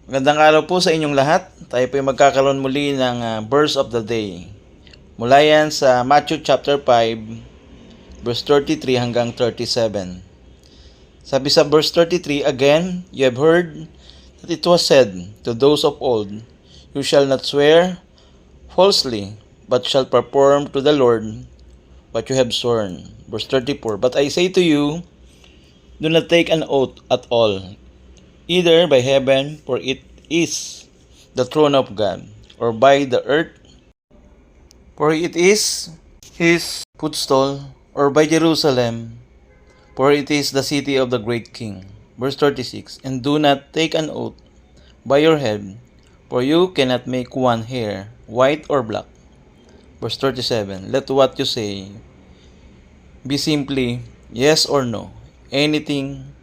Magandang araw po sa inyong lahat. Tayo po ay magkakaroon muli ng verse of the day. Mula yan sa Matthew chapter 5, verse 33 hanggang 37. Sabi sa verse 33, "Again, you have heard that it was said to those of old, you shall not swear falsely, but shall perform to the Lord what you have sworn." Verse 34, "But I say to you, do not take an oath at all, either by heaven, for it is the throne of God, or by the earth, for it is his footstool, or by Jerusalem, for it is the city of the great King." Verse 36, "And do not take an oath by your head, for you cannot make one hair white or black." Verse 37, "Let what you say be simply yes or no. Anything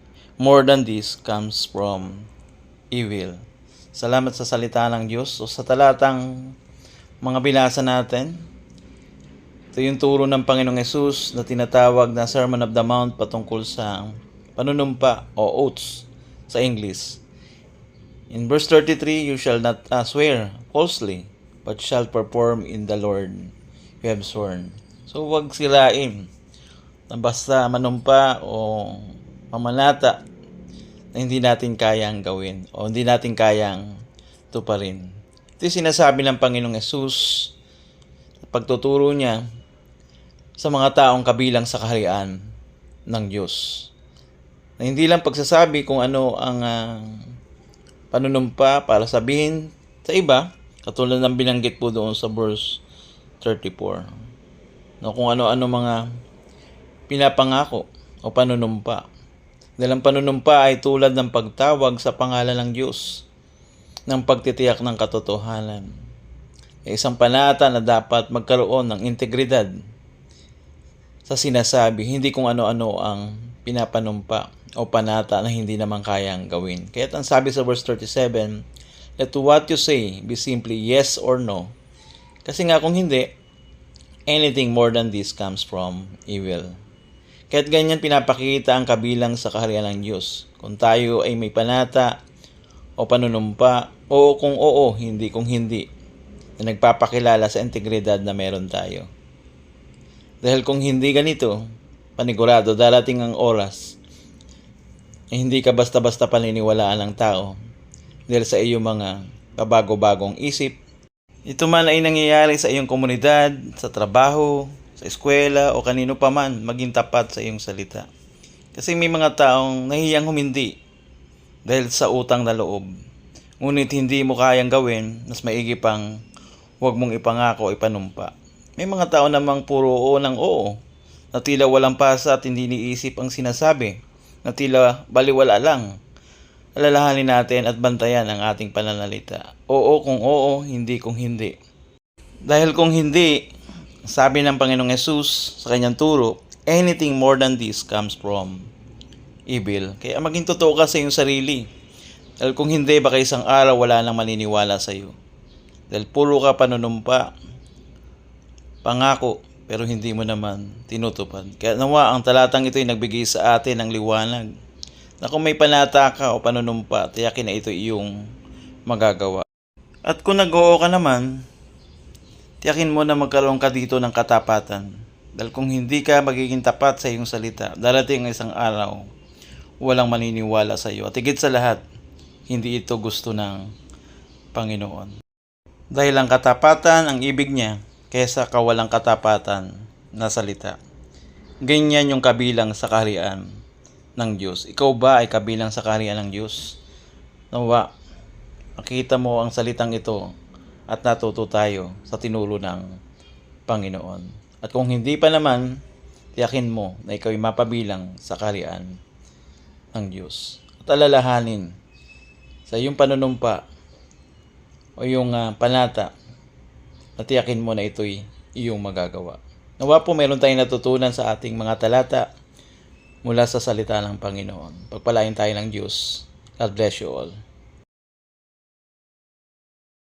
more than this comes from evil." Salamat sa salita ng Diyos. So sa talatang mga binasa natin, ito yung turo ng Panginoong Hesus na tinatawag na Sermon of the Mount patungkol sa panunumpa o oaths sa English. In verse 33, "You shall not swear falsely, but shall perform in the Lord you have sworn." So huwag sirain na basta manumpa o pamanata na hindi natin kayang gawin o hindi natin kayang tuparin. Ito yung sinasabi ng Panginoong Hesus sa pagtuturo niya sa mga taong kabilang sa kaharian ng Diyos. Na hindi lang pagsasabi kung ano ang panunumpa para sabihin sa iba, katulad ng binanggit po doon sa verse 34. No, kung ano-ano mga pinapangako o panunumpa. Dahil ang panunumpa ay tulad ng pagtawag sa pangalan ng Diyos, ng pagtitiyak ng katotohanan. Isang panata na dapat magkaroon ng integridad sa sinasabi, hindi kung ano-ano ang pinapanumpa o panata na hindi naman kayang gawin. Kaya ang sabi sa verse 37, "Let what you say be simply yes or no." Kasi nga kung hindi, anything more than this comes from evil. Kaya't ganyan pinapakita ang kabilang sa kaharian ng Diyos. Kung tayo ay may panata o panunumpa, oo kung oo, hindi kung hindi, na nagpapakilala sa integridad na meron tayo. Dahil kung hindi ganito, panigurado darating ang oras ay hindi ka basta-basta paniniwalaan ng tao dahil sa iyong mga kabago-bagong isip. Ito man ay nangyayari sa iyong komunidad, sa trabaho, sa eskwela o kanino pa man, maging tapat sa iyong salita. Kasi may mga taong nahiyang humindi dahil sa utang na loob. Ngunit hindi mo kayang gawin, mas maigi pang huwag mong ipangako o ipanumpa. May mga tao namang puro oo ng oo, na tila walang pasa at hindi niisip ang sinasabi, na tila baliwala lang. Alalahanin natin at bantayan ang ating pananalita. Oo kung oo, hindi kung hindi. Dahil kung hindi, sabi ng Panginoong Hesus sa kanyang turo, anything more than this comes from evil. Kaya maging totoo ka sa iyong sarili. Dahil kung hindi, baka isang araw wala nang maniniwala sa iyo. Dahil puro ka panunumpa, pangako, pero hindi mo naman tinutupad. Kaya nawa ang talatang ito ay nagbigay sa atin ng liwanag na kung may panata ka o panunumpa, tiyakin na ito iyong magagawa. At kung nag-oo ka naman, tiyakin mo na magkaroon ka dito ng katapatan. Dahil kung hindi ka magiging tapat sa iyong salita, darating ang isang araw, walang maniniwala sa iyo. At higit sa lahat, hindi ito gusto ng Panginoon. Dahil ang katapatan ang ibig niya, kaysa kawalang katapatan na salita. Ganyan yung kabilang sa kaharian ng Diyos. Ikaw ba ay kabilang sa kaharian ng Diyos? Nawa, makita mo ang salitang ito at natuto tayo sa tinuro ng Panginoon. At kung hindi pa naman, tiyakin mo na ikaw ay mapabilang sa kaharian ng Diyos. At alalahanin sa iyong panunumpa o iyong panata na tiyakin mo na ito'y iyong magagawa. Nawa po meron tayong natutunan sa ating mga talata mula sa salita ng Panginoon. Pagpalain tayo ng Diyos. God bless you all.